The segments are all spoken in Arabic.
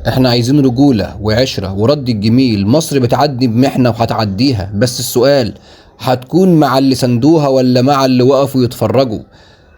احنا عايزين رجولة وعشرة ورد الجميل. مصر بتعدي بمحنة وهتعديها، بس السؤال هتكون مع اللي سندوها ولا مع اللي وقفوا يتفرجوا؟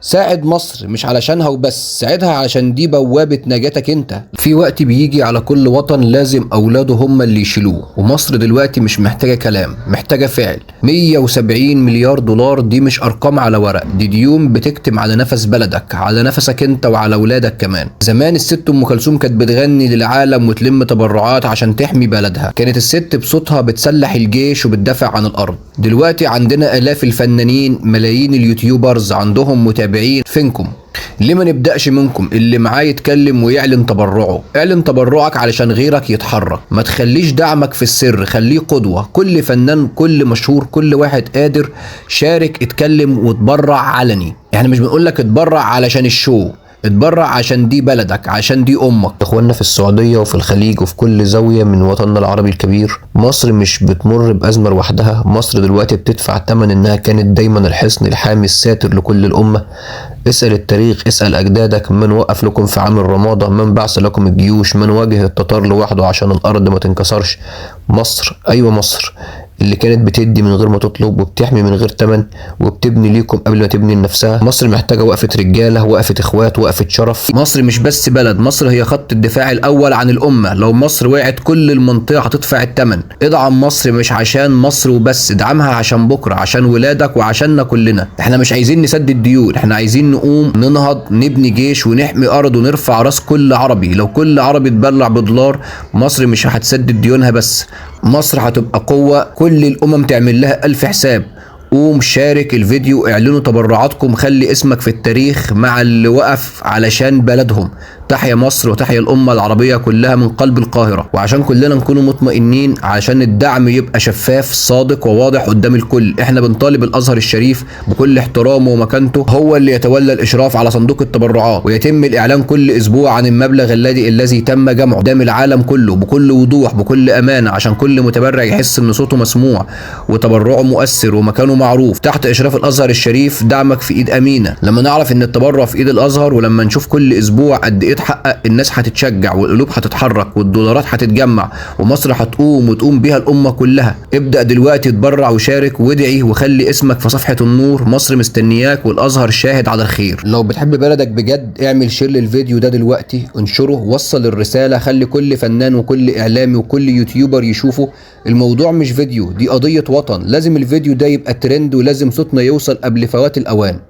ساعد مصر مش علشانها وبس، ساعدها علشان دي بوابة نجاتك انت. في وقت بيجي على كل وطن لازم اولاده هم اللي يشيلوه، ومصر دلوقتي مش محتاجة كلام، محتاجة فعل. 170 مليار دولار دي مش ارقام على ورق، دي ديون بتكتم على نفس بلدك، على نفسك انت وعلى اولادك كمان. زمان الست ام كلثوم كانت بتغني للعالم وتلم تبرعات عشان تحمي بلدها، كانت الست بصوتها بتسلح الجيش وبتدافع عن الارض. دلوقتي عندنا الاف الفنانين، ملايين اليوتيوبرز عندهم متابعين. فينكم؟ ليه ما نبدأش منكم؟ اللي معاه يتكلم ويعلن تبرعه. اعلن تبرعك علشان غيرك يتحرك، ما تخليش دعمك في السر، خليه قدوة. كل فنان، كل مشهور، كل واحد قادر شارك، اتكلم وتبرع علني. يعني مش بنقولك اتبرع علشان الشو، اتبرع عشان دي بلدك، عشان دي امك. اخواننا في السعودية وفي الخليج وفي كل زاوية من وطننا العربي الكبير، مصر مش بتمر بأزمة لوحدها. مصر دلوقتي بتدفع الثمن انها كانت دايما الحصن الحامي الساتر لكل الامة. اسأل التاريخ، اسأل اجدادك، من وقف لكم في عام الرمادة، من بعث لكم الجيوش، من واجه التتار لوحده عشان الارض ما تنكسرش. مصر، ايوه مصر، اللي كانت بتدي من غير ما تطلب وبتحمي من غير تمن وبتبني ليكم قبل ما تبني لنفسها. مصر محتاجة وقفة رجالة، وقفة اخوات، وقفة شرف. مصر مش بس بلد، مصر هي خط الدفاع الاول عن الامة. لو مصر وقعت كل المنطقة هتدفع الثمن. ادعم مصر مش عشان مصر وبس، ادعمها عشان بكرة، عشان ولادك وعشاننا كلنا. احنا مش عايزين نسدد ديون، احنا عايزين نقوم ننهض، نبني جيش ونحمي ارض ونرفع راس كل عربي. لو كل عربي اتبلع بدولار، مصر مش هتسدد ديونها بس، مصر هتبقى قوة كل الامم تعمل لها 1000 حساب. قوم شارك الفيديو، اعلنوا تبرعاتكم، خلي اسمك في التاريخ مع اللي وقف علشان بلدهم. تحيا مصر وتحيا الأمة العربية كلها من قلب القاهرة. وعشان كلنا نكونوا مطمئنين، عشان الدعم يبقى شفاف صادق وواضح قدام الكل، احنا بنطالب الأزهر الشريف بكل احترامه ومكانته هو اللي يتولى الإشراف على صندوق التبرعات، ويتم الإعلان كل أسبوع عن المبلغ الذي تم جمعه قدام العالم كله بكل وضوح بكل أمانة، عشان كل متبرع يحس إن صوته مسموع وتبرعه مؤثر ومكانه معروف تحت إشراف الأزهر الشريف. دعمك في إيد أمينة. لما نعرف إن التبرع في إيد الأزهر، ولما نشوف كل أسبوع قد إيه اتحقق، الناس هتتشجع والقلوب هتتحرك والدولارات هتتجمع ومصر هتقوم وتقوم بيها الأمة كلها. ابدأ دلوقتي، اتبرع وشارك وادعي وخلي اسمك في صفحة النور. مصر مستنياك والأزهر شاهد على الخير. لو بتحب بلدك بجد، اعمل شير للفيديو ده دلوقتي، انشره، وصل الرسالة، خلي كل فنان وكل إعلامي وكل يوتيوبر يشوفه. الموضوع مش فيديو، دي قضية وطن. لازم الفيديو ده يبقى ترند، ولازم صوتنا يوصل قبل فوات الأوان.